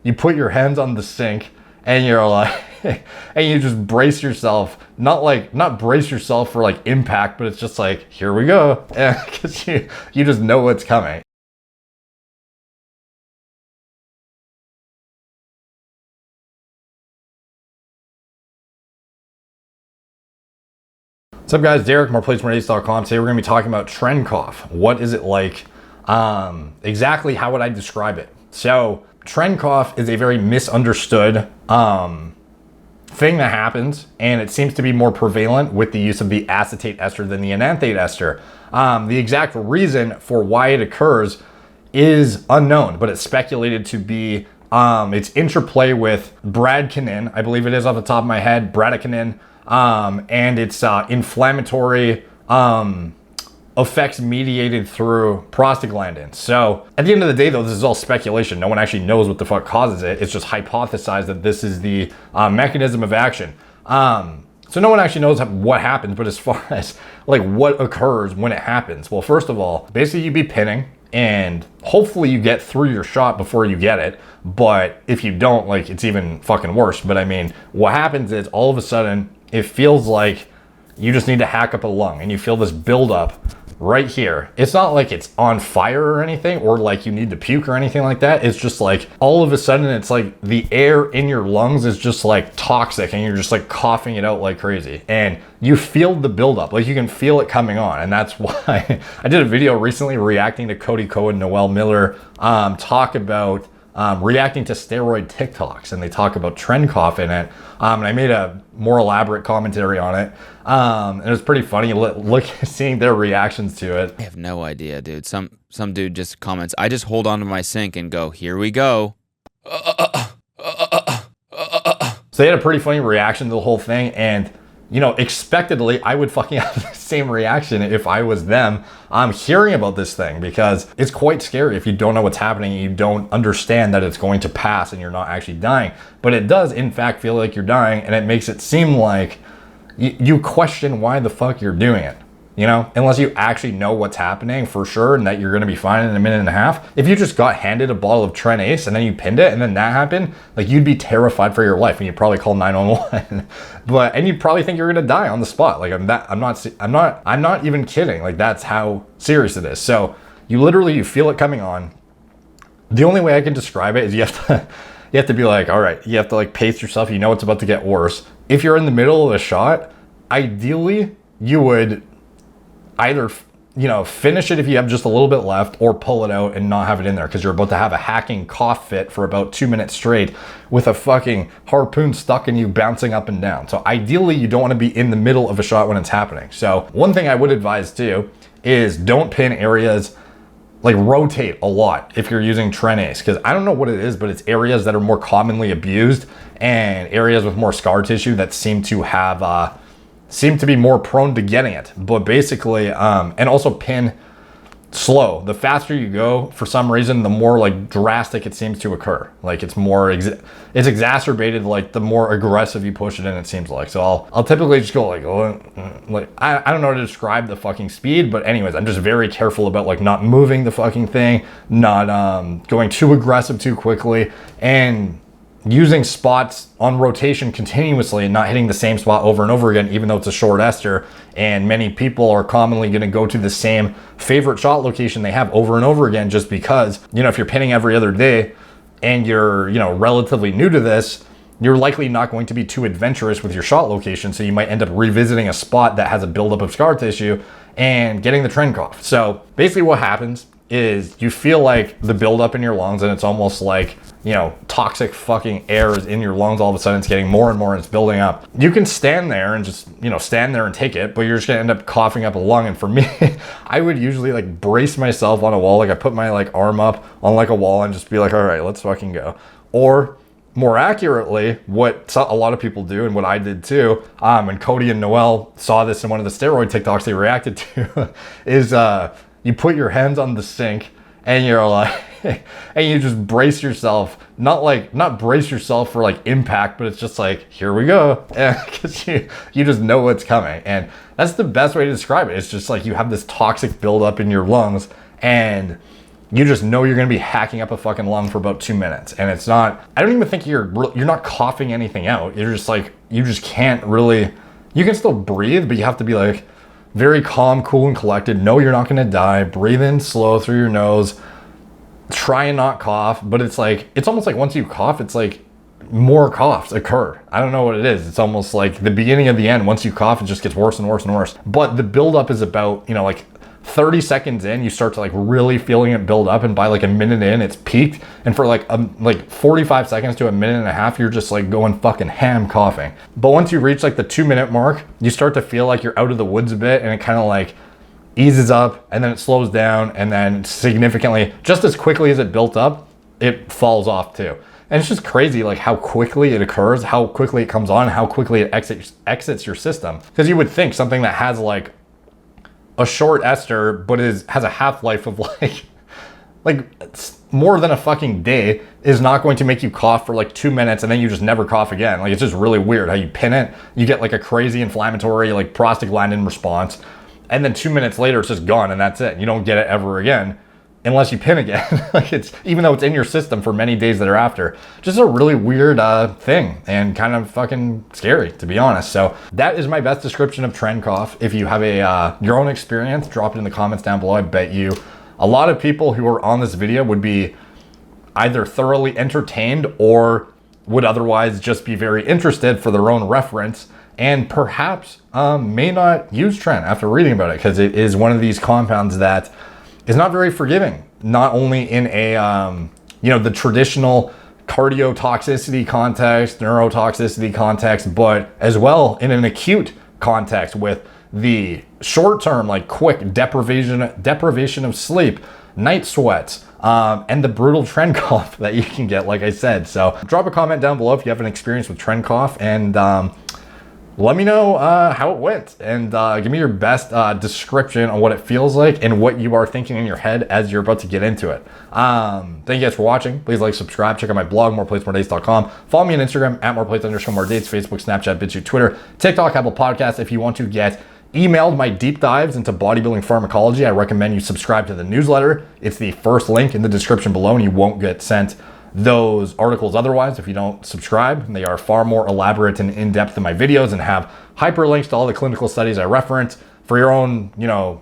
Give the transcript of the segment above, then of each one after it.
you put your hands on the sink and you're like, and you just brace yourself, not brace yourself for like impact, but it's just like, here we go. Because you just know what's coming. What's up, guys? Derek, moreplates.com. Today we're going to be talking about Tren cough. What is it like? Exactly how would I describe it? So Tren cough is a very misunderstood thing that happens, and it seems to be more prevalent with the use of the acetate ester than the enanthate ester. The exact reason for why it occurs is unknown, but it's speculated to be its interplay with bradykinin, I believe it is off the top of my head, bradykinin, and it's inflammatory effects mediated through prostaglandins. So at the end of the day, though, this is all speculation. No one actually knows what the fuck causes it. It's just hypothesized that this is the mechanism of action. So no one actually knows what happens, but as far as like what occurs when it happens, well, first of all, basically you'd be pinning and hopefully you get through your shot before you get it. But if you don't, like, it's even fucking worse. But I mean, what happens is all of a sudden it feels like you just need to hack up a lung and you feel this buildup right here. It's not like it's on fire or anything, or like you need to puke or anything like that. It's just like all of a sudden it's like the air in your lungs is just like toxic and you're just like coughing it out like crazy. And you feel the buildup, like you can feel it coming on. And that's why I did a video recently reacting to Cody Ko and Noel Miller talk about reacting to steroid TikToks, and they talk about Tren cough in it. And I made a more elaborate commentary on it. And it was pretty funny seeing their reactions to it. I have no idea, dude. Some dude just comments, I just hold on to my sink and go, here we go. So they had a pretty funny reaction to the whole thing, and you know, expectedly, I would fucking have the same reaction if I was them. I'm hearing about this thing because it's quite scary if you don't know what's happening and you don't understand that it's going to pass and you're not actually dying. But it does, in fact, feel like you're dying, and it makes it seem like you question why the fuck you're doing it. You know, unless you actually know what's happening for sure and that you're going to be fine in a minute and a half. If you just got handed a bottle of Tren Ace and then you pinned it and then that happened, like, you'd be terrified for your life and you'd probably call 911. And you'd probably think you're going to die on the spot. Like, I'm not even kidding. Like, that's how serious it is. So you feel it coming on. The only way I can describe it is you have to be like, all right, you have to like pace yourself. You know it's about to get worse. If you're in the middle of a shot, ideally you would either, you know, finish it if you have just a little bit left, or pull it out and not have it in there, because you're about to have a hacking cough fit for about 2 minutes straight with a fucking harpoon stuck in you bouncing up and down. So ideally you don't want to be in the middle of a shot when it's happening. So one thing I would advise too is don't pin areas, like rotate a lot if you're using Tren Ace, because I don't know what it is, but it's areas that are more commonly abused and areas with more scar tissue that seem to be more prone to getting it. But basically, and also pin slow. The faster you go, for some reason, the more like drastic it seems to occur. Like it's more, it's exacerbated, like the more aggressive you push it in, it seems like. So I'll typically just go like I don't know how to describe the fucking speed, but anyways, I'm just very careful about like not moving the fucking thing, not going too aggressive too quickly, and using spots on rotation continuously and not hitting the same spot over and over again, even though it's a short ester. And many people are commonly going to go to the same favorite shot location they have over and over again, just because, you know, if you're pinning every other day and you're, you know, relatively new to this, you're likely not going to be too adventurous with your shot location. So you might end up revisiting a spot that has a buildup of scar tissue and getting the Tren cough. So basically what happens is you feel like the buildup in your lungs, and it's almost like, you know, toxic fucking air is in your lungs. All of a sudden it's getting more and more and it's building up. You can stand there and just, you know, stand there and take it, but you're just gonna end up coughing up a lung. And for me, I would usually like brace myself on a wall. Like I put my like arm up on like a wall and just be like, all right, let's fucking go. Or more accurately, what a lot of people do, and what I did too, and Cody and Noel saw this in one of the steroid TikToks they reacted to, is you put your hands on the sink and you're like, and you just brace yourself, not brace yourself for like impact, but it's just like, here we go. Because you just know what's coming. And that's the best way to describe it. It's just like you have this toxic buildup in your lungs, and you just know you're going to be hacking up a fucking lung for about 2 minutes. And it's not, I don't even think you're not coughing anything out. You're just like, you just can't really, you can still breathe, but you have to be like very calm, cool, and collected. Know you're not going to die. Breathe in slow through your nose. Try and not cough. But it's like, it's almost like once you cough, it's like more coughs occur. I don't know what it is. It's almost like the beginning of the end. Once you cough, it just gets worse and worse and worse. But the buildup is about, you know, like 30 seconds in, you start to like really feeling it build up, and by like a minute in, it's peaked. And for like 45 seconds to a minute and a half, you're just like going fucking ham coughing. But once you reach like the 2 minute mark, you start to feel like you're out of the woods a bit, and it kind of like eases up, and then it slows down, and then significantly, just as quickly as it built up, it falls off too. And it's just crazy like how quickly it occurs, how quickly it comes on, how quickly it exits your system. Because you would think something that has like a short ester, but has a half-life of like more than a fucking day, is not going to make you cough for like 2 minutes and then you just never cough again. Like, it's just really weird how you pin it. You get like a crazy inflammatory like prostaglandin response, and then 2 minutes later it's just gone, and that's it. You don't get it ever again unless you pin again. Like, it's, even though it's in your system for many days thereafter, just a really weird thing, and kind of fucking scary, to be honest. So that is my best description of Tren cough. If you have your own experience, drop it in the comments down below. I bet you a lot of people who are on this video would be either thoroughly entertained or would otherwise just be very interested for their own reference, and perhaps may not use Tren after reading about it, because it is one of these compounds that is not very forgiving, not only in a, the traditional cardiotoxicity context, neurotoxicity context, but as well in an acute context with the short-term, like quick deprivation of sleep, night sweats, and the brutal Tren cough that you can get, like I said. So drop a comment down below if you have an experience with Tren cough, and let me know how it went, and give me your best description on what it feels like and what you are thinking in your head as you're about to get into it. Thank you guys for watching. Please like, subscribe, check out my blog, moreplates.com. Follow me on Instagram at moreplates_moredates, Facebook, Snapchat, BitChute, Twitter, TikTok, Apple Podcasts. If you want to get emailed my deep dives into bodybuilding pharmacology, I recommend you subscribe to the newsletter. It's the first link in the description below, and you won't get sent those articles otherwise if you don't subscribe. They are far more elaborate and in-depth than my videos, and have hyperlinks to all the clinical studies I reference. For your own,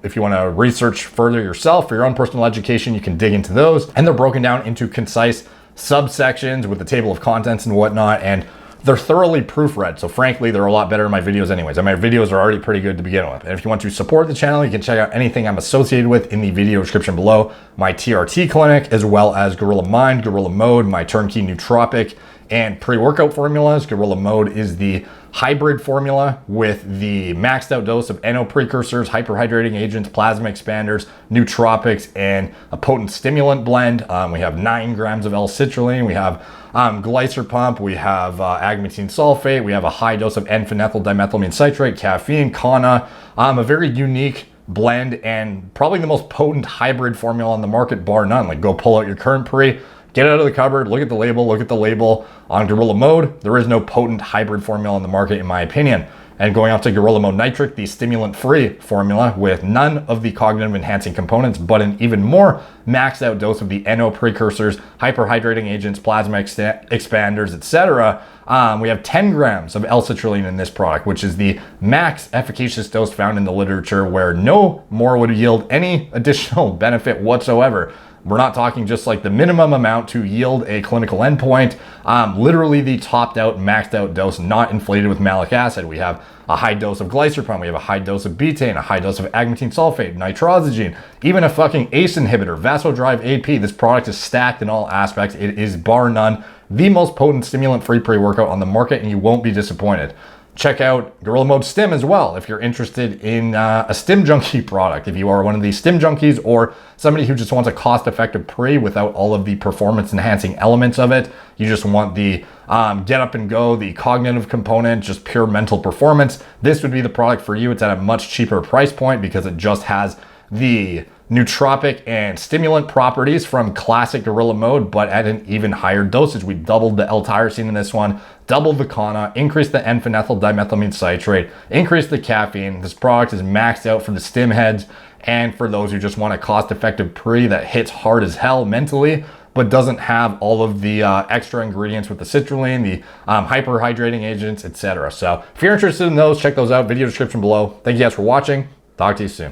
if you want to research further yourself, for your own personal education, you can dig into those. And they're broken down into concise subsections with the table of contents and whatnot, and they're thoroughly proofread. So frankly, they're a lot better than my videos anyways. And my videos are already pretty good to begin with. And if you want to support the channel, you can check out anything I'm associated with in the video description below. My TRT clinic, as well as Gorilla Mind, Gorilla Mode, my turnkey nootropic and pre-workout formulas. Gorilla Mode is the hybrid formula with the maxed out dose of NO precursors, hyperhydrating agents, plasma expanders, nootropics, and a potent stimulant blend. We have 9 grams of L-citrulline. We have glycer pump. We have agmatine sulfate. We have a high dose of N-phenethyl dimethylamine citrate, caffeine, Kana. A very unique blend, and probably the most potent hybrid formula on the market, bar none. Like, go pull out your current pre, get it out of the cupboard, look at the label. On Gorilla Mode, there is no potent hybrid formula on the market, in my opinion. And going on to Gorilla Mode Nitric, the stimulant-free formula with none of the cognitive enhancing components, but an even more maxed out dose of the NO precursors, hyperhydrating agents, plasma expanders, etc. We have 10 grams of L-citrulline in this product, which is the max efficacious dose found in the literature, where no more would yield any additional benefit whatsoever. We're not talking just like the minimum amount to yield a clinical endpoint. Literally the topped out, maxed out dose, not inflated with malic acid. We have a high dose of glycerprom. We have a high dose of betaine, a high dose of agmatine sulfate, nitrosogene, even a fucking ACE inhibitor, vasodrive AP. This product is stacked in all aspects. It is bar none the most potent stimulant-free pre-workout on the market, and you won't be disappointed. Check out Gorilla Mode Stim as well if you're interested in a Stim Junkie product. If you are one of these Stim Junkies, or somebody who just wants a cost-effective pre without all of the performance-enhancing elements of it, you just want the get up and go, the cognitive component, just pure mental performance, this would be the product for you. It's at a much cheaper price point because it just has the nootropic and stimulant properties from classic Gorilla Mode, but at an even higher dosage. We doubled the L-tyrosine in this one, doubled the Kana, increased the N-phenethyl dimethylamine citrate, increased the caffeine. This product is maxed out for the stim heads, and for those who just want a cost-effective pre that hits hard as hell mentally, but doesn't have all of the extra ingredients with the citrulline, the hyperhydrating agents, etc. So if you're interested in those, check those out. Video description below. Thank you guys for watching. Talk to you soon.